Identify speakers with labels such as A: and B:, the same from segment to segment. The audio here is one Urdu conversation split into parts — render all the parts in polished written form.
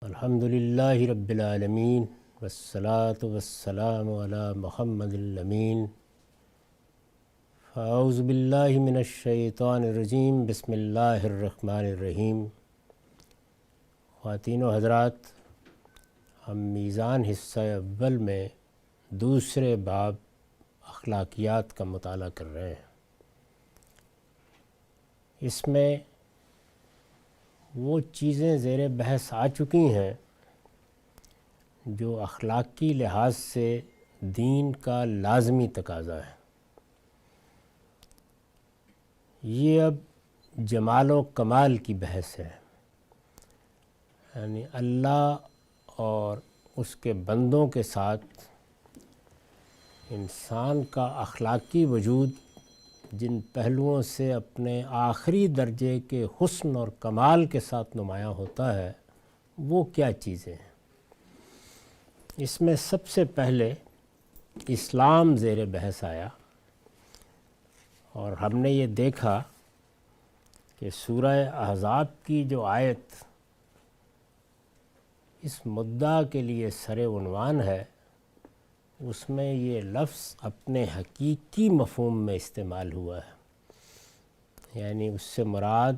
A: الحمدللہ رب العالمین والصلاة والسلام علی محمد الامین فاعوذ باللہ من الشیطان الرجیم بسم اللہ الرحمن الرحیم۔ خواتین و حضرات، ہم میزان حصہ اول میں دوسرے باب اخلاقیات کا مطالعہ کر رہے ہیں۔ اس میں وہ چیزیں زیر بحث آ چکی ہیں جو اخلاقی لحاظ سے دین کا لازمی تقاضا ہے۔ یہ اب جمال و کمال کی بحث ہے، یعنی اللہ اور اس کے بندوں کے ساتھ انسان کا اخلاقی وجود جن پہلوؤں سے اپنے آخری درجے کے حسن اور کمال کے ساتھ نمایاں ہوتا ہے، وہ کیا چیزیں ہیں۔ اس میں سب سے پہلے اسلام زیر بحث آیا، اور ہم نے یہ دیکھا کہ سورہ احزاب کی جو آیت اس مدعا کے لیے سر عنوان ہے، اس میں یہ لفظ اپنے حقیقی مفہوم میں استعمال ہوا ہے، یعنی اس سے مراد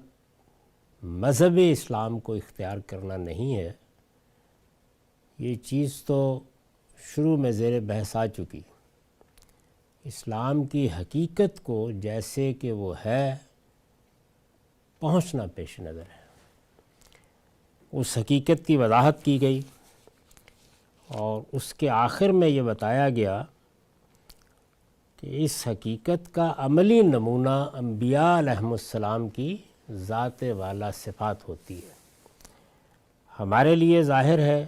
A: مذہب اسلام کو اختیار کرنا نہیں ہے۔ یہ چیز تو شروع میں زیر بحث آ چکی۔ اسلام کی حقیقت کو جیسے کہ وہ ہے پہنچنا پیش نظر ہے۔ اس حقیقت کی وضاحت کی گئی، اور اس کے آخر میں یہ بتایا گیا کہ اس حقیقت کا عملی نمونہ انبیاء علیہم السلام کی ذات والا صفات ہوتی ہے۔ ہمارے لیے ظاہر ہے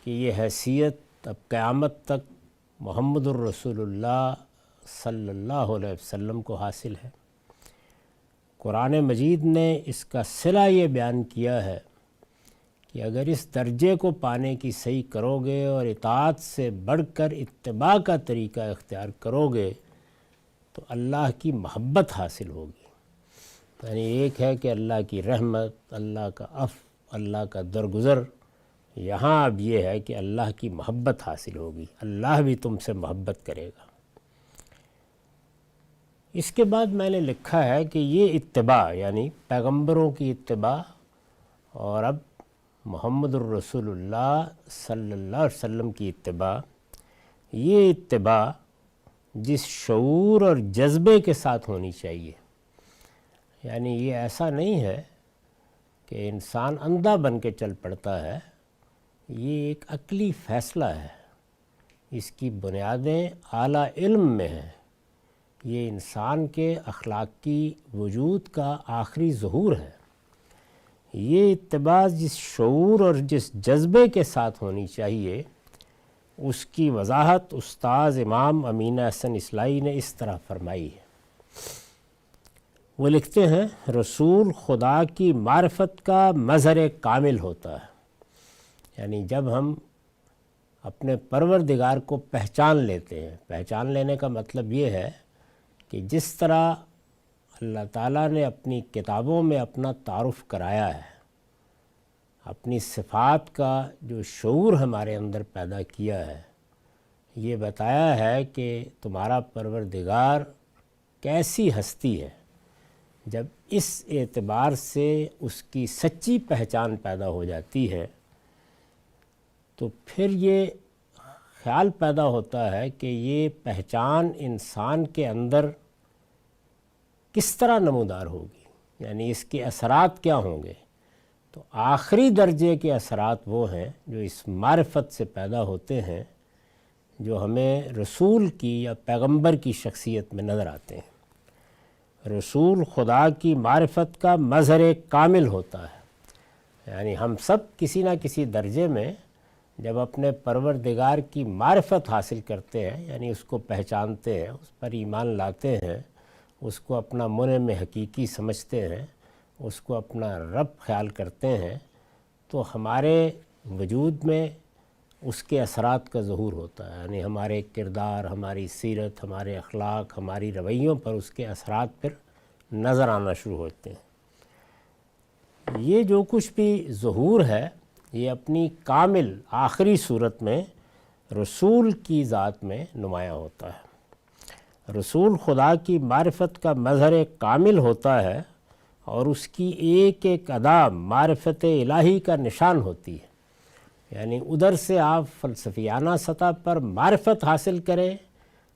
A: کہ یہ حیثیت اب قیامت تک محمد الرسول اللہ صلی اللہ علیہ وسلم کو حاصل ہے۔ قرآن مجید نے اس کا صلہ یہ بیان کیا ہے کہ اگر اس درجے کو پانے کی صحیح کرو گے اور اطاعت سے بڑھ کر اتباع کا طریقہ اختیار کرو گے تو اللہ کی محبت حاصل ہوگی۔ یعنی ایک ہے کہ اللہ کی رحمت، اللہ کا عفو، اللہ کا درگزر، یہاں اب یہ ہے کہ اللہ کی محبت حاصل ہوگی، اللہ بھی تم سے محبت کرے گا۔ اس کے بعد میں نے لکھا ہے کہ یہ اتباع یعنی پیغمبروں کی اتباع، اور اب محمد الرسول اللہ صلی اللہ علیہ وسلم کی اتباع، یہ اتباع جس شعور اور جذبے کے ساتھ ہونی چاہیے، یعنی یہ ایسا نہیں ہے کہ انسان اندھا بن کے چل پڑتا ہے، یہ ایک عقلی فیصلہ ہے، اس کی بنیادیں اعلیٰ علم میں ہیں۔ یہ انسان کے اخلاقی وجود کا آخری ظہور ہے۔ یہ اتباع جس شعور اور جس جذبے کے ساتھ ہونی چاہیے، اس کی وضاحت استاذ امام امین احسن اصلاحی نے اس طرح فرمائی ہے۔ وہ لکھتے ہیں، رسول خدا کی معرفت کا مظہر کامل ہوتا ہے، یعنی جب ہم اپنے پروردگار کو پہچان لیتے ہیں۔ پہچان لینے کا مطلب یہ ہے کہ جس طرح اللہ تعالیٰ نے اپنی کتابوں میں اپنا تعارف کرایا ہے، اپنی صفات کا جو شعور ہمارے اندر پیدا کیا ہے، یہ بتایا ہے کہ تمہارا پروردگار کیسی ہستی ہے۔ جب اس اعتبار سے اس کی سچی پہچان پیدا ہو جاتی ہے تو پھر یہ خیال پیدا ہوتا ہے کہ یہ پہچان انسان کے اندر کس طرح نمودار ہوگی، یعنی اس کے اثرات کیا ہوں گے۔ تو آخری درجے کے اثرات وہ ہیں جو اس معرفت سے پیدا ہوتے ہیں، جو ہمیں رسول کی یا پیغمبر کی شخصیت میں نظر آتے ہیں۔ رسول خدا کی معرفت کا مظہر کامل ہوتا ہے، یعنی ہم سب کسی نہ کسی درجے میں جب اپنے پروردگار کی معرفت حاصل کرتے ہیں، یعنی اس کو پہچانتے ہیں، اس پر ایمان لاتے ہیں، اس کو اپنا منعم حقیقی سمجھتے ہیں، اس کو اپنا رب خیال کرتے ہیں، تو ہمارے وجود میں اس کے اثرات کا ظہور ہوتا ہے، یعنی ہمارے کردار، ہماری سیرت، ہمارے اخلاق، ہماری رویوں پر اس کے اثرات پھر نظر آنا شروع ہوتے ہیں۔ یہ جو کچھ بھی ظہور ہے، یہ اپنی کامل آخری صورت میں رسول کی ذات میں نمایاں ہوتا ہے۔ رسول خدا کی معرفت کا مظہر کامل ہوتا ہے اور اس کی ایک ایک ادا معرفت الہی کا نشان ہوتی ہے۔ یعنی ادھر سے آپ فلسفیانہ سطح پر معرفت حاصل کریں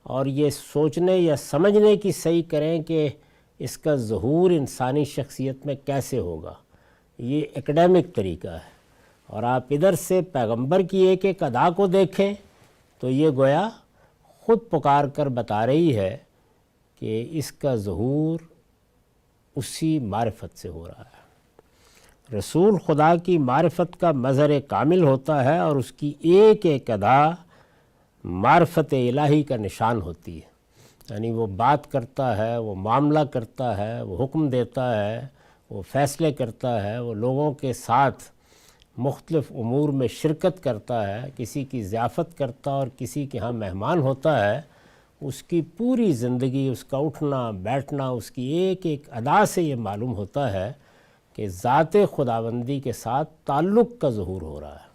A: اور یہ سوچنے یا سمجھنے کی صحیح کریں کہ اس کا ظہور انسانی شخصیت میں کیسے ہوگا، یہ ایکڈیمک طریقہ ہے۔ اور آپ ادھر سے پیغمبر کی ایک ایک ادا کو دیکھیں تو یہ گویا خود پکار کر بتا رہی ہے کہ اس کا ظہور اسی معرفت سے ہو رہا ہے۔ رسول خدا کی معرفت کا مظہر کامل ہوتا ہے اور اس کی ایک ایک ادا معرفت الہی کا نشان ہوتی ہے۔ یعنی وہ بات کرتا ہے، وہ معاملہ کرتا ہے، وہ حکم دیتا ہے، وہ فیصلے کرتا ہے، وہ لوگوں کے ساتھ مختلف امور میں شرکت کرتا ہے، کسی کی ضیافت کرتا اور کسی کے ہاں مہمان ہوتا ہے۔ اس کی پوری زندگی، اس کا اٹھنا بیٹھنا، اس کی ایک ایک ادا سے یہ معلوم ہوتا ہے کہ ذات خداوندی کے ساتھ تعلق کا ظہور ہو رہا ہے۔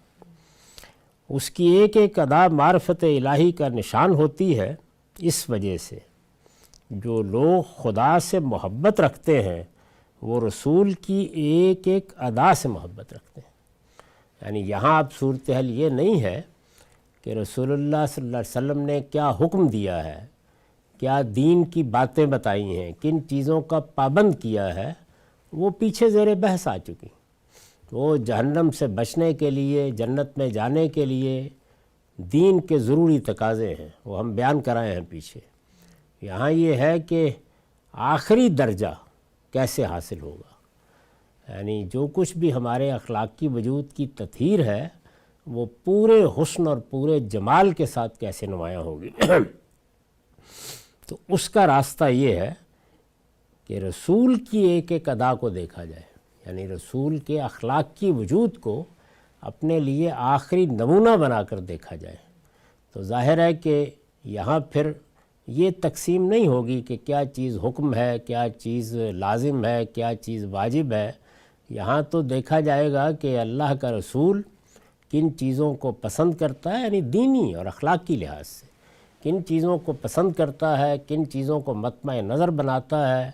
A: اس کی ایک ایک ادا معرفت الہی کا نشان ہوتی ہے۔ اس وجہ سے جو لوگ خدا سے محبت رکھتے ہیں وہ رسول کی ایک ایک ادا سے محبت رکھتے ہیں۔ یعنی یہاں اب صورتحال یہ نہیں ہے کہ رسول اللہ صلی اللہ علیہ وسلم نے کیا حکم دیا ہے، کیا دین کی باتیں بتائی ہیں، کن چیزوں کا پابند کیا ہے، وہ پیچھے زیر بحث آ چکی۔ وہ جہنم سے بچنے کے لیے، جنت میں جانے کے لیے دین کے ضروری تقاضے ہیں، وہ ہم بیان کرائے ہیں پیچھے۔ یہاں یہ ہے کہ آخری درجہ کیسے حاصل ہوگا، یعنی جو کچھ بھی ہمارے اخلاقی وجود کی تطہیر ہے وہ پورے حسن اور پورے جمال کے ساتھ کیسے نمایاں ہوگی۔ تو اس کا راستہ یہ ہے کہ رسول کی ایک ایک ادا کو دیکھا جائے، یعنی رسول کے اخلاقی وجود کو اپنے لیے آخری نمونہ بنا کر دیکھا جائے۔ تو ظاہر ہے کہ یہاں پھر یہ تقسیم نہیں ہوگی کہ کیا چیز حکم ہے، کیا چیز لازم ہے، کیا چیز واجب ہے۔ یہاں تو دیکھا جائے گا کہ اللہ کا رسول کن چیزوں کو پسند کرتا ہے، یعنی دینی اور اخلاقی لحاظ سے کن چیزوں کو پسند کرتا ہے، کن چیزوں کو مطمع نظر بناتا ہے،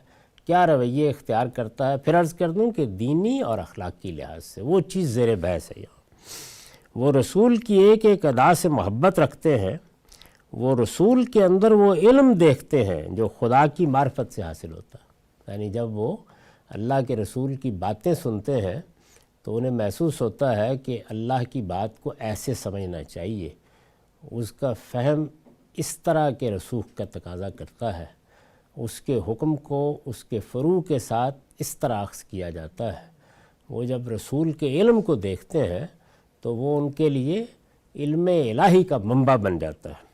A: کیا رویے اختیار کرتا ہے۔ پھر عرض کر دوں کہ دینی اور اخلاقی لحاظ سے وہ چیز زیر بحث ہے۔ یہاں وہ رسول کی ایک ایک ادا سے محبت رکھتے ہیں، وہ رسول کے اندر وہ علم دیکھتے ہیں جو خدا کی معرفت سے حاصل ہوتا ہے۔ یعنی جب وہ اللہ کے رسول کی باتیں سنتے ہیں تو انہیں محسوس ہوتا ہے کہ اللہ کی بات کو ایسے سمجھنا چاہیے، اس کا فہم اس طرح کے رسوخ کا تقاضا کرتا ہے، اس کے حکم کو اس کے فروع کے ساتھ اس طرح اخذ کیا جاتا ہے۔ وہ جب رسول کے علم کو دیکھتے ہیں تو وہ ان کے لیے علم الہی کا منبع بن جاتا ہے۔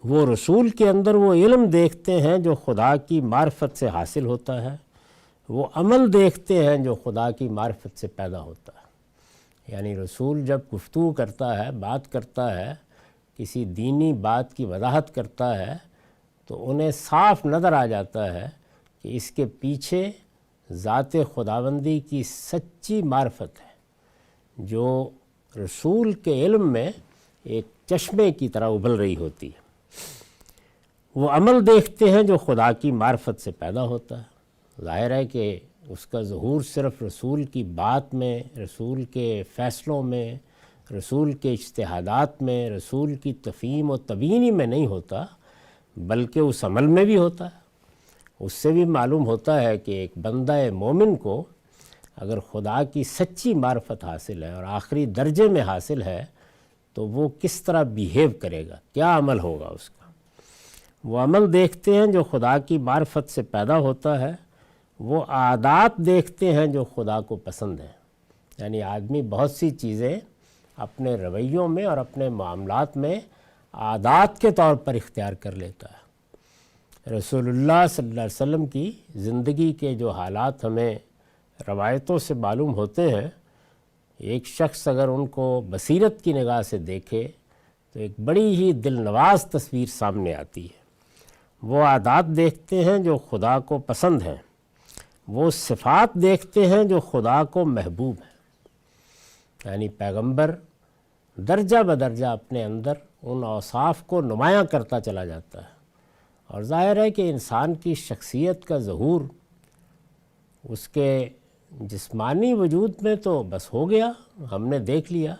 A: وہ رسول کے اندر وہ علم دیکھتے ہیں جو خدا کی معرفت سے حاصل ہوتا ہے، وہ عمل دیکھتے ہیں جو خدا کی معرفت سے پیدا ہوتا ہے۔ یعنی رسول جب گفتگو کرتا ہے، بات کرتا ہے، کسی دینی بات کی وضاحت کرتا ہے تو انہیں صاف نظر آ جاتا ہے کہ اس کے پیچھے ذات خداوندی کی سچی معرفت ہے جو رسول کے علم میں ایک چشمے کی طرح ابل رہی ہوتی ہے۔ وہ عمل دیکھتے ہیں جو خدا کی معرفت سے پیدا ہوتا ہے۔ ظاہر ہے کہ اس کا ظہور صرف رسول کی بات میں، رسول کے فیصلوں میں، رسول کے اجتہادات میں، رسول کی تفہیم و تبیینی میں نہیں ہوتا، بلکہ اس عمل میں بھی ہوتا ہے۔ اس سے بھی معلوم ہوتا ہے کہ ایک بندہ مومن کو اگر خدا کی سچی معرفت حاصل ہے اور آخری درجے میں حاصل ہے تو وہ کس طرح بیہیو کرے گا، کیا عمل ہوگا اس کا۔ وہ عمل دیکھتے ہیں جو خدا کی معرفت سے پیدا ہوتا ہے، وہ عادات دیکھتے ہیں جو خدا کو پسند ہیں۔ یعنی آدمی بہت سی چیزیں اپنے رویوں میں اور اپنے معاملات میں عادات کے طور پر اختیار کر لیتا ہے۔ رسول اللہ صلی اللہ علیہ وسلم کی زندگی کے جو حالات ہمیں روایتوں سے معلوم ہوتے ہیں، ایک شخص اگر ان کو بصیرت کی نگاہ سے دیکھے تو ایک بڑی ہی دل نواز تصویر سامنے آتی ہے۔ وہ عادات دیکھتے ہیں جو خدا کو پسند ہیں، وہ صفات دیکھتے ہیں جو خدا کو محبوب ہیں۔ یعنی پیغمبر درجہ بدرجہ اپنے اندر ان اوصاف کو نمایاں کرتا چلا جاتا ہے، اور ظاہر ہے کہ انسان کی شخصیت کا ظہور اس کے جسمانی وجود میں تو بس ہو گیا، ہم نے دیکھ لیا،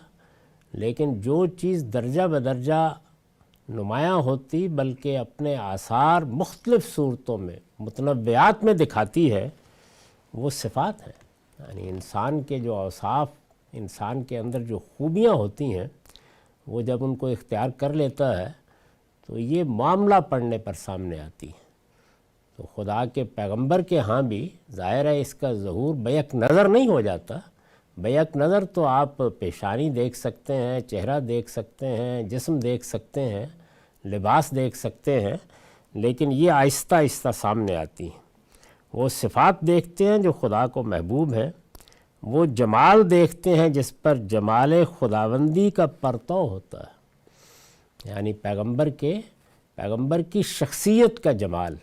A: لیکن جو چیز درجہ بدرجہ نمایاں ہوتی بلکہ اپنے آثار مختلف صورتوں میں متنوعات میں دکھاتی ہے، وہ صفات ہیں۔ یعنی انسان کے جو اوصاف، انسان کے اندر جو خوبیاں ہوتی ہیں، وہ جب ان کو اختیار کر لیتا ہے تو یہ معاملہ پڑھنے پر سامنے آتی ہے۔ تو خدا کے پیغمبر کے ہاں بھی ظاہر ہے اس کا ظہور بیک نظر نہیں ہو جاتا۔ بیک نظر تو آپ پیشانی دیکھ سکتے ہیں، چہرہ دیکھ سکتے ہیں، جسم دیکھ سکتے ہیں، لباس دیکھ سکتے ہیں، لیکن یہ آہستہ آہستہ سامنے آتی ہیں۔ وہ صفات دیکھتے ہیں جو خدا کو محبوب ہیں، وہ جمال دیکھتے ہیں جس پر جمال خداوندی کا پرتو ہوتا ہے، یعنی پیغمبر کی شخصیت کا جمال۔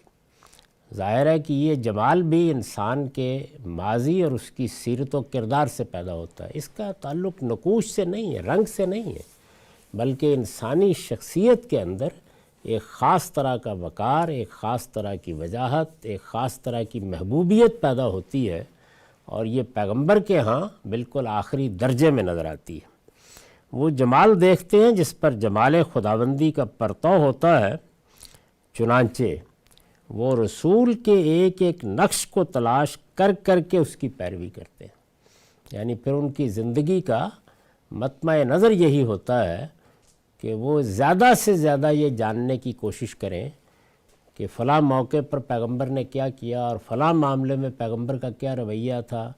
A: ظاہر ہے کہ یہ جمال بھی انسان کے ماضی اور اس کی سیرت و کردار سے پیدا ہوتا ہے، اس کا تعلق نقوش سے نہیں ہے، رنگ سے نہیں ہے، بلکہ انسانی شخصیت کے اندر ایک خاص طرح کا وقار، ایک خاص طرح کی وجاہت، ایک خاص طرح کی محبوبیت پیدا ہوتی ہے، اور یہ پیغمبر کے ہاں بالکل آخری درجے میں نظر آتی ہے۔ وہ جمال دیکھتے ہیں جس پر جمال خداوندی کا پرتو ہوتا ہے، چنانچہ وہ رسول کے ایک ایک نقش کو تلاش کر کر کے اس کی پیروی کرتے ہیں۔ یعنی پھر ان کی زندگی کا مطمع نظر یہی ہوتا ہے کہ وہ زیادہ سے زیادہ یہ جاننے کی کوشش کریں کہ فلاں موقع پر پیغمبر نے کیا کیا، اور فلاں معاملے میں پیغمبر کا کیا رویہ تھا،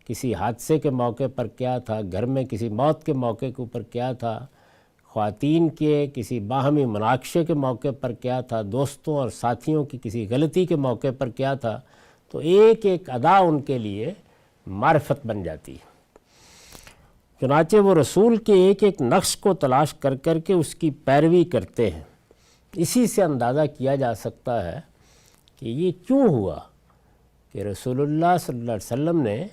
A: کسی حادثے کے موقع پر کیا تھا، گھر میں کسی موت کے موقع کے اوپر کیا تھا، خواتین کے کسی باہمی مناقشے کے موقع پر کیا تھا، دوستوں اور ساتھیوں کی کسی غلطی کے موقع پر کیا تھا، تو ایک ایک ادا ان کے لیے معرفت بن جاتی ہے۔ چنانچہ وہ رسول کے ایک ایک نقش کو تلاش کر کر کے اس کی پیروی کرتے ہیں۔ اسی سے اندازہ کیا جا سکتا ہے کہ یہ کیوں ہوا کہ رسول اللہ صلی اللہ علیہ وسلم نے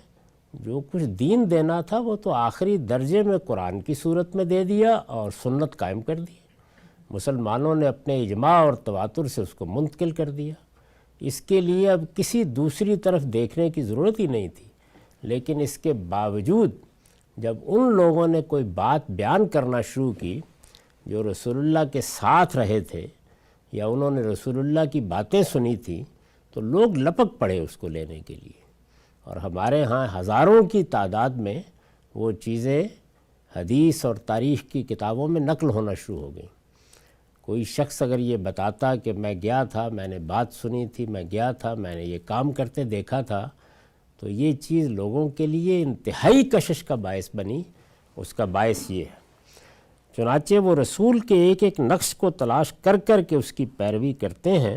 A: جو کچھ دین دینا تھا وہ تو آخری درجے میں قرآن کی صورت میں دے دیا اور سنت قائم کر دی۔ مسلمانوں نے اپنے اجماع اور تواتر سے اس کو منتقل کر دیا۔ اس کے لیے اب کسی دوسری طرف دیکھنے کی ضرورت ہی نہیں تھی، لیکن اس کے باوجود جب ان لوگوں نے کوئی بات بیان کرنا شروع کی جو رسول اللہ کے ساتھ رہے تھے یا انہوں نے رسول اللہ کی باتیں سنی تھیں، تو لوگ لپک پڑے اس کو لینے کے لیے، اور ہمارے ہاں ہزاروں کی تعداد میں وہ چیزیں حدیث اور تاریخ کی کتابوں میں نقل ہونا شروع ہو گئیں۔ کوئی شخص اگر یہ بتاتا کہ میں گیا تھا، میں نے بات سنی تھی، میں گیا تھا، میں نے یہ کام کرتے دیکھا تھا، تو یہ چیز لوگوں کے لیے انتہائی کشش کا باعث بنی۔ اس کا باعث یہ ہے، چنانچہ وہ رسول کے ایک ایک نقش کو تلاش کر کر کے اس کی پیروی کرتے ہیں،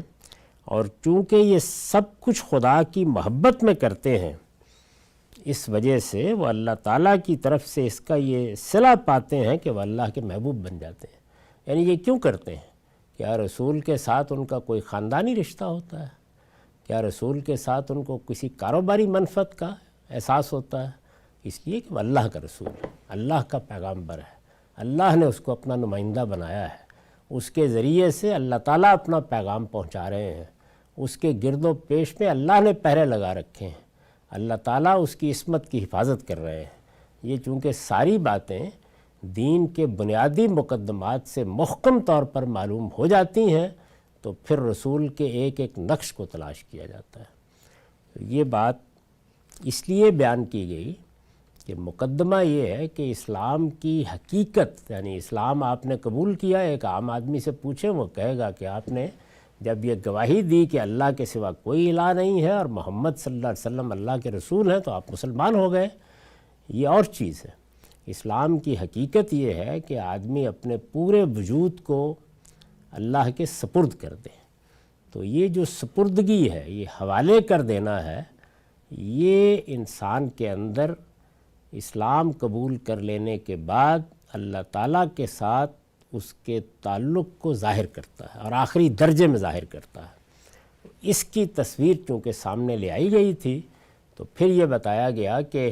A: اور چونکہ یہ سب کچھ خدا کی محبت میں کرتے ہیں، اس وجہ سے وہ اللہ تعالیٰ کی طرف سے اس کا یہ صلہ پاتے ہیں کہ وہ اللہ کے محبوب بن جاتے ہیں۔ یعنی یہ کیوں کرتے ہیں؟ کیا رسول کے ساتھ ان کا کوئی خاندانی رشتہ ہوتا ہے؟ کیا رسول کے ساتھ ان کو کسی کاروباری منفعت کا احساس ہوتا ہے؟ اس لیے کہ وہ اللہ کا رسول ہے، اللہ کا پیغمبر ہے، اللہ نے اس کو اپنا نمائندہ بنایا ہے، اس کے ذریعے سے اللہ تعالیٰ اپنا پیغام پہنچا رہے ہیں، اس کے گرد و پیش میں اللہ نے پہرے لگا رکھے ہیں، اللہ تعالیٰ اس کی عصمت کی حفاظت کر رہے ہیں۔ یہ چونکہ ساری باتیں دین کے بنیادی مقدمات سے محکم طور پر معلوم ہو جاتی ہیں، تو پھر رسول کے ایک ایک نقش کو تلاش کیا جاتا ہے۔ یہ بات اس لیے بیان کی گئی کہ مقدمہ یہ ہے کہ اسلام کی حقیقت، یعنی اسلام آپ نے قبول کیا، ایک عام آدمی سے پوچھیں وہ کہے گا کہ آپ نے جب یہ گواہی دی کہ اللہ کے سوا کوئی الہ نہیں ہے اور محمد صلی اللہ علیہ وسلم اللہ کے رسول ہیں، تو آپ مسلمان ہو گئے۔ یہ اور چیز ہے۔ اسلام کی حقیقت یہ ہے کہ آدمی اپنے پورے وجود کو اللہ کے سپرد کر دے۔ تو یہ جو سپردگی ہے، یہ حوالے کر دینا ہے، یہ انسان کے اندر اسلام قبول کر لینے کے بعد اللہ تعالیٰ کے ساتھ اس کے تعلق کو ظاہر کرتا ہے اور آخری درجے میں ظاہر کرتا ہے۔ اس کی تصویر چونکہ سامنے لے آئی گئی تھی، تو پھر یہ بتایا گیا کہ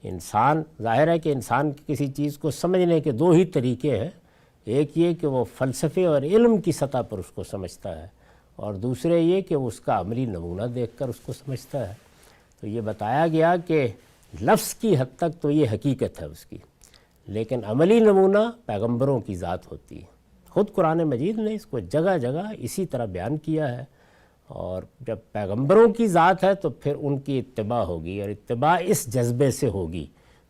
A: انسان ظاہر ہے کہ انسان کسی چیز کو سمجھنے کے دو ہی طریقے ہیں، ایک یہ کہ وہ فلسفے اور علم کی سطح پر اس کو سمجھتا ہے، اور دوسرے یہ کہ وہ اس کا عملی نمونہ دیکھ کر اس کو سمجھتا ہے۔ تو یہ بتایا گیا کہ لفظ کی حد تک تو یہ حقیقت ہے اس کی، لیکن عملی نمونہ پیغمبروں کی ذات ہوتی ہے۔ خود قرآن مجید نے اس کو جگہ جگہ اسی طرح بیان کیا ہے، اور جب پیغمبروں کی ذات ہے تو پھر ان کی اتباع ہوگی، اور اتباع اس جذبے سے ہوگی،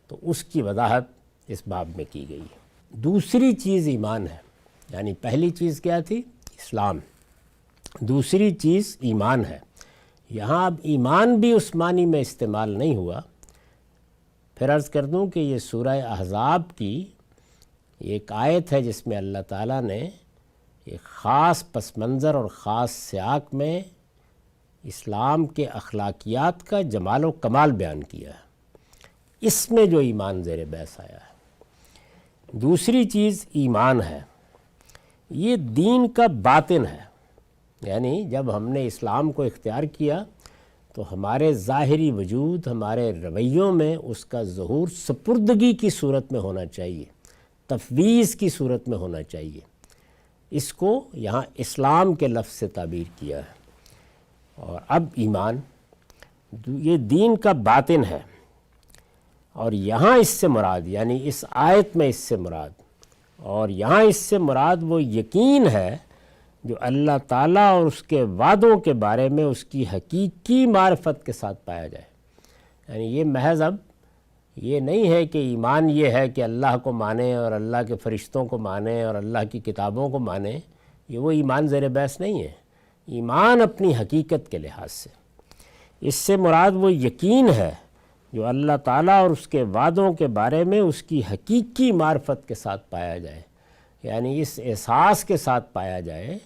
A: تو اس کی وضاحت اس باب میں کی گئی ہے۔ دوسری چیز ایمان ہے، یعنی پہلی چیز کیا تھی؟ اسلام، دوسری چیز ایمان ہے۔ یہاں اب ایمان بھی اس معنی میں استعمال نہیں ہوا۔ پھر عرض کر دوں کہ یہ سورہ احزاب کی ایک آیت ہے جس میں اللہ تعالیٰ نے ایک خاص پس منظر اور خاص سیاق میں اسلام کے اخلاقیات کا جمال و کمال بیان کیا ہے، اس میں جو ایمان زیر بحث آیا ہے۔ دوسری چیز ایمان ہے، یہ دین کا باطن ہے، یعنی جب ہم نے اسلام کو اختیار کیا تو ہمارے ظاہری وجود، ہمارے رویوں میں اس کا ظہور سپردگی کی صورت میں ہونا چاہیے، تفویض کی صورت میں ہونا چاہیے۔ اس کو یہاں اسلام کے لفظ سے تعبیر کیا ہے۔ اور اب ایمان یہ دین کا باطن ہے، اور یہاں اس سے مراد، یعنی اس آیت میں اس سے مراد، اور یہاں اس سے مراد وہ یقین ہے جو اللہ تعالیٰ اور اس کے وعدوں کے بارے میں اس کی حقیقی معرفت کے ساتھ پایا جائے۔ یعنی یہ محض اب یہ نہیں ہے کہ ایمان یہ ہے کہ اللہ کو مانے اور اللہ کے فرشتوں کو مانے اور اللہ کی کتابوں کو مانے، یہ وہ ایمان زیر بحث نہیں ہے۔ ایمان اپنی حقیقت کے لحاظ سے، اس سے مراد وہ یقین ہے جو اللہ تعالیٰ اور اس کے وعدوں کے بارے میں اس کی حقیقی معرفت کے ساتھ پایا جائے، یعنی اس احساس کے ساتھ پایا جائے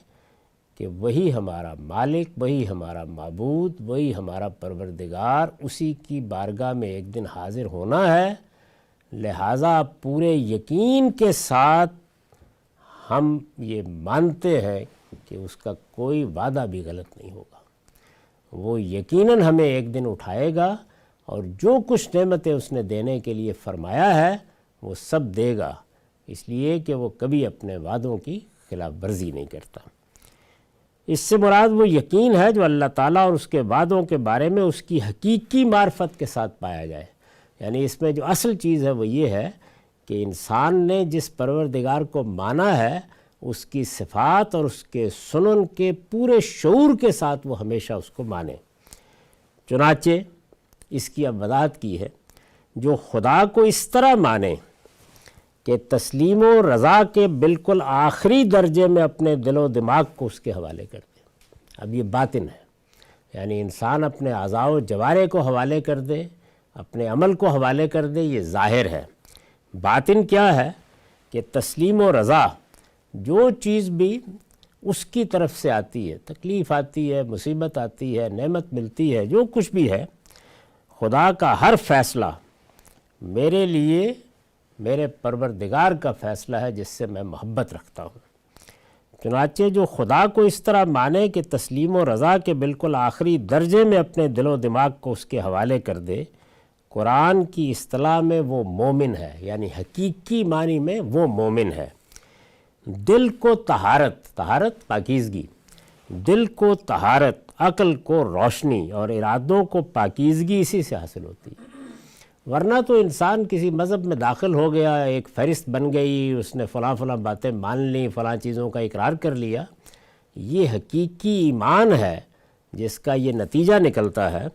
A: کہ وہی ہمارا مالک، وہی ہمارا معبود، وہی ہمارا پروردگار، اسی کی بارگاہ میں ایک دن حاضر ہونا ہے، لہٰذا پورے یقین کے ساتھ ہم یہ مانتے ہیں کہ اس کا کوئی وعدہ بھی غلط نہیں ہوگا، وہ یقیناً ہمیں ایک دن اٹھائے گا، اور جو کچھ نعمتیں اس نے دینے کے لیے فرمایا ہے وہ سب دے گا، اس لیے کہ وہ کبھی اپنے وعدوں کی خلاف ورزی نہیں کرتا۔ اس سے مراد وہ یقین ہے جو اللہ تعالیٰ اور اس کے وعدوں کے بارے میں اس کی حقیقی معرفت کے ساتھ پایا جائے۔ یعنی اس میں جو اصل چیز ہے وہ یہ ہے کہ انسان نے جس پروردگار کو مانا ہے اس کی صفات اور اس کے سنن کے پورے شعور کے ساتھ وہ ہمیشہ اس کو مانے۔ چنانچہ اس کی اب وضاحت کی ہے، جو خدا کو اس طرح مانے کہ تسلیم و رضا کے بالکل آخری درجے میں اپنے دل و دماغ کو اس کے حوالے کر دے۔ اب یہ باطن ہے، یعنی انسان اپنے اعضاء و جوارح کو حوالے کر دے، اپنے عمل کو حوالے کر دے، یہ ظاہر ہے۔ باطن کیا ہے کہ تسلیم و رضا، جو چیز بھی اس کی طرف سے آتی ہے، تکلیف آتی ہے، مصیبت آتی ہے، نعمت ملتی ہے، جو کچھ بھی ہے، خدا کا ہر فیصلہ میرے لیے میرے پروردگار کا فیصلہ ہے جس سے میں محبت رکھتا ہوں۔ چنانچہ جو خدا کو اس طرح مانے کہ تسلیم و رضا کے بالکل آخری درجے میں اپنے دل و دماغ کو اس کے حوالے کر دے، قرآن کی اصطلاح میں وہ مومن ہے، یعنی حقیقی معنی میں وہ مومن ہے۔ دل کو طہارت پاکیزگی، دل کو طہارت، عقل کو روشنی اور ارادوں کو پاکیزگی اسی سے حاصل ہوتی ہے۔ ورنہ تو انسان کسی مذہب میں داخل ہو گیا، ایک فہرست بن گئی، اس نے فلاں فلاں باتیں مان لیں، فلاں چیزوں کا اقرار کر لیا، یہ حقیقی ایمان ہے جس کا یہ نتیجہ نکلتا ہے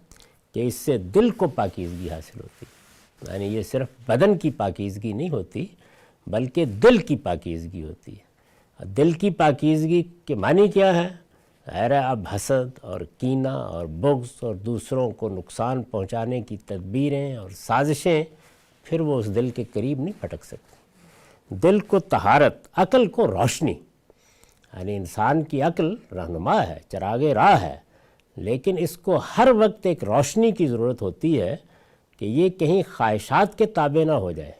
A: کہ اس سے دل کو پاکیزگی حاصل ہوتی ہے۔ یعنی یہ صرف بدن کی پاکیزگی نہیں ہوتی بلکہ دل کی پاکیزگی ہوتی ہے۔ دل کی پاکیزگی کے معنی کیا ہے؟ ظاہر ہے اب حسد اور کینہ اور بغض اور دوسروں کو نقصان پہنچانے کی تدبیریں اور سازشیں پھر وہ اس دل کے قریب نہیں پھٹک سکتی۔ دل کو طہارت، عقل کو روشنی، یعنی انسان کی عقل رہنما ہے، چراغ راہ ہے، لیکن اس کو ہر وقت ایک روشنی کی ضرورت ہوتی ہے کہ یہ کہیں خواہشات کے تابع نہ ہو جائے،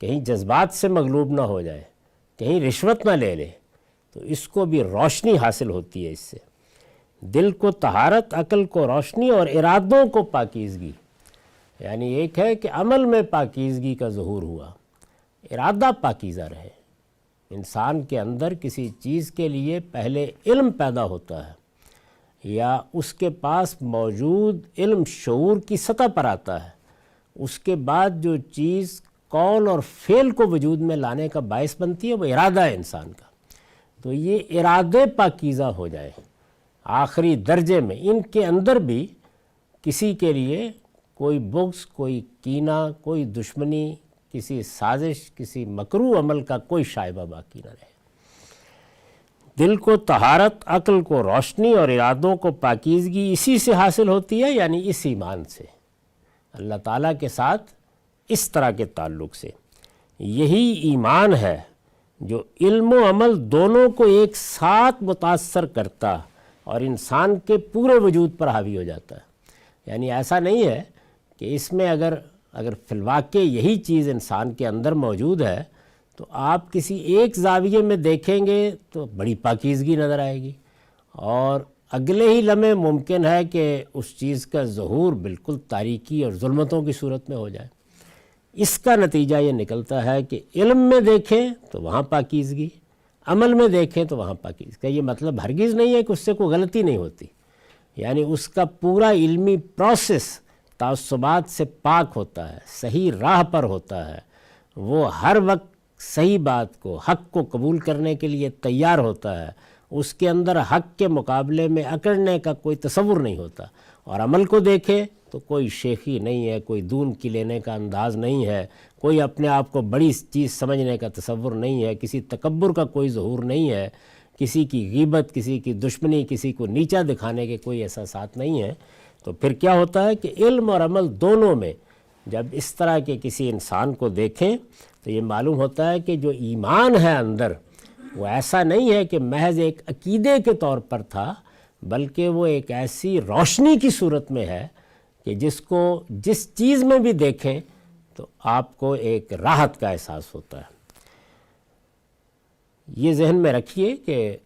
A: کہیں جذبات سے مغلوب نہ ہو جائے، کہیں رشوت نہ لے لے، تو اس کو بھی روشنی حاصل ہوتی ہے اس سے۔ دل کو طہارت، عقل کو روشنی اور ارادوں کو پاکیزگی، یعنی ایک ہے کہ عمل میں پاکیزگی کا ظہور ہوا، ارادہ پاکیزہ رہے، انسان کے اندر کسی چیز کے لیے پہلے علم پیدا ہوتا ہے یا اس کے پاس موجود علم شعور کی سطح پر آتا ہے، اس کے بعد جو چیز قول اور فعل کو وجود میں لانے کا باعث بنتی ہے وہ ارادہ ہے انسان کا۔ تو یہ ارادے پاکیزہ ہو جائے آخری درجے میں، ان کے اندر بھی کسی کے لیے کوئی بغض، کوئی کینہ، کوئی دشمنی، کسی سازش، کسی مکروہ عمل کا کوئی شائبہ باقی نہ رہے۔ دل کو طہارت، عقل کو روشنی اور ارادوں کو پاکیزگی اسی سے حاصل ہوتی ہے، یعنی اس ایمان سے، اللہ تعالیٰ کے ساتھ اس طرح کے تعلق سے۔ یہی ایمان ہے جو علم و عمل دونوں کو ایک ساتھ متاثر کرتا اور انسان کے پورے وجود پر حاوی ہو جاتا ہے۔ یعنی ایسا نہیں ہے کہ اس میں اگر فی الواقع یہی چیز انسان کے اندر موجود ہے تو آپ کسی ایک زاویے میں دیکھیں گے تو بڑی پاکیزگی نظر آئے گی، اور اگلے ہی لمحے ممکن ہے کہ اس چیز کا ظہور بالکل تاریکی اور ظلمتوں کی صورت میں ہو جائے۔ اس کا نتیجہ یہ نکلتا ہے کہ علم میں دیکھیں تو وہاں پاکیزگی، عمل میں دیکھیں تو وہاں پاکیزگی۔ کا یہ مطلب ہرگز نہیں ہے کہ اس سے کوئی غلطی نہیں ہوتی، یعنی اس کا پورا علمی پروسیس تعصبات سے پاک ہوتا ہے، صحیح راہ پر ہوتا ہے، وہ ہر وقت صحیح بات کو، حق کو قبول کرنے کے لیے تیار ہوتا ہے، اس کے اندر حق کے مقابلے میں اکڑنے کا کوئی تصور نہیں ہوتا۔ اور عمل کو دیکھے تو کوئی شیخی نہیں ہے، کوئی دون کی لینے کا انداز نہیں ہے، کوئی اپنے آپ کو بڑی چیز سمجھنے کا تصور نہیں ہے، کسی تکبر کا کوئی ظہور نہیں ہے، کسی کی غیبت، کسی کی دشمنی، کسی کو نیچا دکھانے کے کوئی احساسات نہیں ہیں۔ تو پھر کیا ہوتا ہے کہ علم اور عمل دونوں میں جب اس طرح کے کسی انسان کو دیکھیں تو یہ معلوم ہوتا ہے کہ جو ایمان ہے اندر وہ ایسا نہیں ہے کہ محض ایک عقیدے کے طور پر تھا، بلکہ وہ ایک ایسی روشنی کی صورت میں ہے کہ جس چیز میں بھی دیکھیں تو آپ کو ایک راحت کا احساس ہوتا ہے۔ یہ ذہن میں رکھیے کہ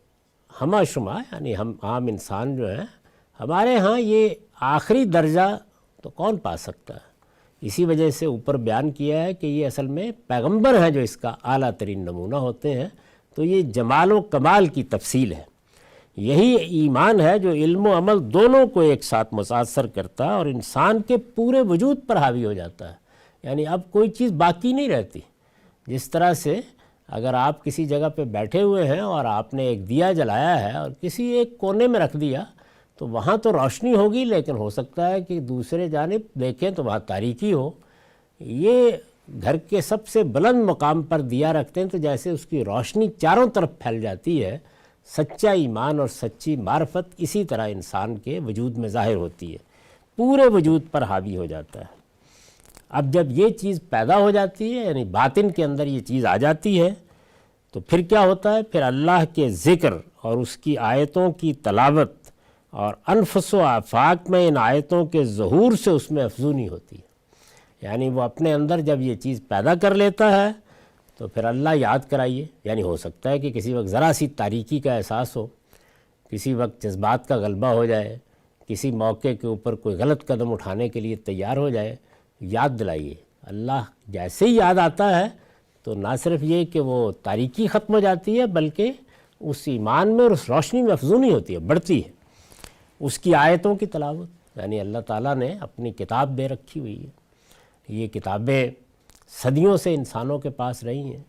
A: ہمہ شمہ یعنی ہم عام انسان جو ہیں، ہمارے ہاں یہ آخری درجہ تو کون پا سکتا ہے؟ اسی وجہ سے اوپر بیان کیا ہے کہ یہ اصل میں پیغمبر ہیں جو اس کا اعلیٰ ترین نمونہ ہوتے ہیں۔ تو یہ جمال و کمال کی تفصیل ہے۔ یہی ایمان ہے جو علم و عمل دونوں کو ایک ساتھ متاثر کرتا ہے اور انسان کے پورے وجود پر حاوی ہو جاتا ہے، یعنی اب کوئی چیز باقی نہیں رہتی۔ جس طرح سے اگر آپ کسی جگہ پہ بیٹھے ہوئے ہیں اور آپ نے ایک دیا جلایا ہے اور کسی ایک کونے میں رکھ دیا تو وہاں تو روشنی ہوگی، لیکن ہو سکتا ہے کہ دوسرے جانب دیکھیں تو وہاں تاریکی ہو۔ یہ گھر کے سب سے بلند مقام پر دیا رکھتے ہیں تو جیسے اس کی روشنی چاروں طرف پھیل جاتی ہے، سچا ایمان اور سچی معرفت اسی طرح انسان کے وجود میں ظاہر ہوتی ہے، پورے وجود پر حاوی ہو جاتا ہے۔ اب جب یہ چیز پیدا ہو جاتی ہے، یعنی باطن کے اندر یہ چیز آ جاتی ہے، تو پھر کیا ہوتا ہے؟ پھر اللہ کے ذکر اور اس کی آیتوں کی تلاوت اور انفس و آفاق میں ان آیتوں کے ظہور سے اس میں افزونی ہوتی ہے۔ یعنی وہ اپنے اندر جب یہ چیز پیدا کر لیتا ہے تو پھر اللہ یاد کرائیے، یعنی ہو سکتا ہے کہ کسی وقت ذرا سی تاریکی کا احساس ہو، کسی وقت جذبات کا غلبہ ہو جائے، کسی موقع کے اوپر کوئی غلط قدم اٹھانے کے لیے تیار ہو جائے، یاد دلائیے۔ اللہ جیسے ہی یاد آتا ہے تو نہ صرف یہ کہ وہ تاریکی ختم ہو جاتی ہے، بلکہ اس ایمان میں اور اس روشنی میں افزونی ہوتی ہے، بڑھتی ہے۔ اس کی آیتوں کی تلاوت، یعنی اللہ تعالیٰ نے اپنی کتاب دے رکھی ہوئی ہے، یہ کتابیں صدیوں سے انسانوں کے پاس رہی ہیں۔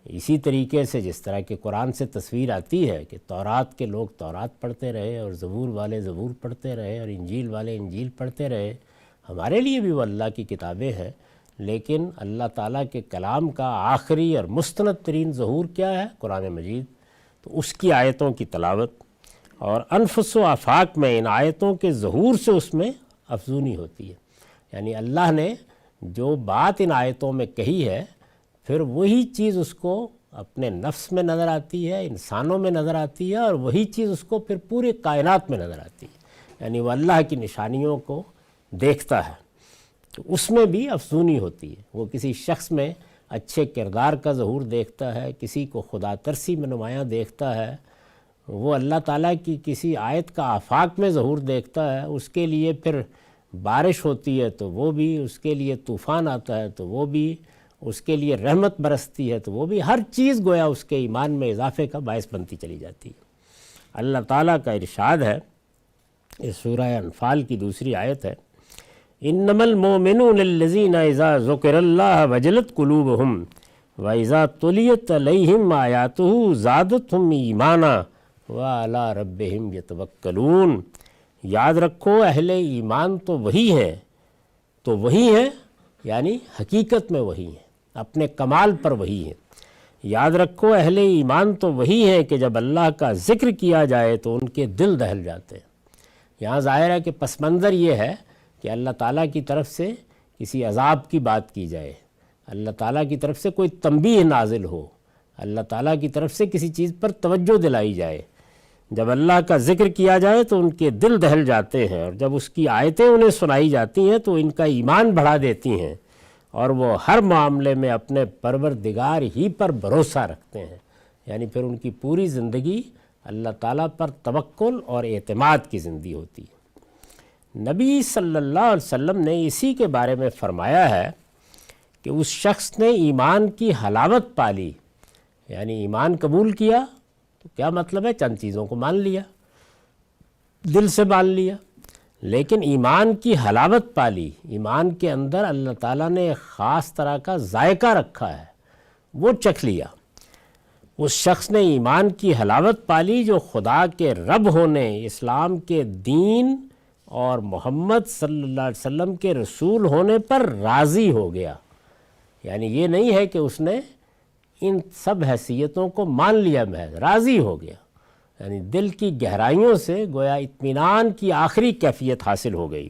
A: اسی طریقے سے جس طرح کہ قرآن سے تصویر آتی ہے کہ تورات کے لوگ تورات پڑھتے رہے اور زبور والے زبور پڑھتے رہے اور انجیل والے انجیل پڑھتے رہے، ہمارے لیے بھی وہ اللہ کی کتابیں ہیں، لیکن اللہ تعالیٰ کے کلام کا آخری اور مستند ترین ظہور کیا ہے؟ قرآن مجید۔ تو اس کی آیتوں کی تلاوت اور انفس و آفاق میں ان آیتوں کے ظہور سے اس میں افزونی ہوتی ہے، یعنی اللہ نے جو بات ان آیتوں میں کہی ہے پھر وہی چیز اس کو اپنے نفس میں نظر آتی ہے، انسانوں میں نظر آتی ہے، اور وہی چیز اس کو پھر پورے کائنات میں نظر آتی ہے، یعنی وہ اللہ کی نشانیوں کو دیکھتا ہے تو اس میں بھی افزونی ہوتی ہے۔ وہ کسی شخص میں اچھے کردار کا ظہور دیکھتا ہے، کسی کو خدا ترسی میں نمایاں دیکھتا ہے، وہ اللہ تعالیٰ کی کسی آیت کا آفاق میں ظہور دیکھتا ہے، اس کے لیے پھر بارش ہوتی ہے تو وہ بھی، اس کے لیے طوفان آتا ہے تو وہ بھی، اس کے لیے رحمت برستی ہے تو وہ بھی، ہر چیز گویا اس کے ایمان میں اضافے کا باعث بنتی چلی جاتی ہے۔ اللہ تعالیٰ کا ارشاد ہے، اس سورہ انفال کی دوسری آیت ہے، انما المؤمنون الذین اذا ذکر اللہ وجلت قلوبہم واذا تلیت علیہم آیاتہ زادتہم ایمانا وعلی ربہم یتوکلون۔ یاد رکھو اہل ایمان تو وہی ہیں، یعنی حقیقت میں وہی ہیں، اپنے کمال پر وہی ہیں۔ یاد رکھو اہل ایمان تو وہی ہیں کہ جب اللہ کا ذکر کیا جائے تو ان کے دل دہل جاتے ہیں۔ یہاں ظاہر ہے کہ پس منظر یہ ہے کہ اللہ تعالیٰ کی طرف سے کسی عذاب کی بات کی جائے، اللہ تعالیٰ کی طرف سے کوئی تنبیہ نازل ہو، اللہ تعالیٰ کی طرف سے کسی چیز پر توجہ دلائی جائے۔ جب اللہ کا ذکر کیا جائے تو ان کے دل دہل جاتے ہیں، اور جب اس کی آیتیں انہیں سنائی جاتی ہیں تو ان کا ایمان بڑھا دیتی ہیں، اور وہ ہر معاملے میں اپنے پروردگار ہی پر بھروسہ رکھتے ہیں، یعنی پھر ان کی پوری زندگی اللہ تعالیٰ پر توکل اور اعتماد کی زندگی ہوتی ہے۔ نبی صلی اللہ علیہ وسلم نے اسی کے بارے میں فرمایا ہے کہ اس شخص نے ایمان کی حلاوت پالی، یعنی ایمان قبول کیا تو کیا مطلب ہے، چند چیزوں کو مان لیا، دل سے مان لیا، لیکن ایمان کی حلاوت پالی، ایمان کے اندر اللہ تعالیٰ نے ایک خاص طرح کا ذائقہ رکھا ہے، وہ چکھ لیا۔ اس شخص نے ایمان کی حلاوت پالی جو خدا کے رب ہونے، اسلام کے دین اور محمد صلی اللہ علیہ وسلم کے رسول ہونے پر راضی ہو گیا۔ یعنی یہ نہیں ہے کہ اس نے ان سب حیثیتوں کو مان لیا، محض راضی ہو گیا، یعنی دل کی گہرائیوں سے گویا اطمینان کی آخری کیفیت حاصل ہو گئی۔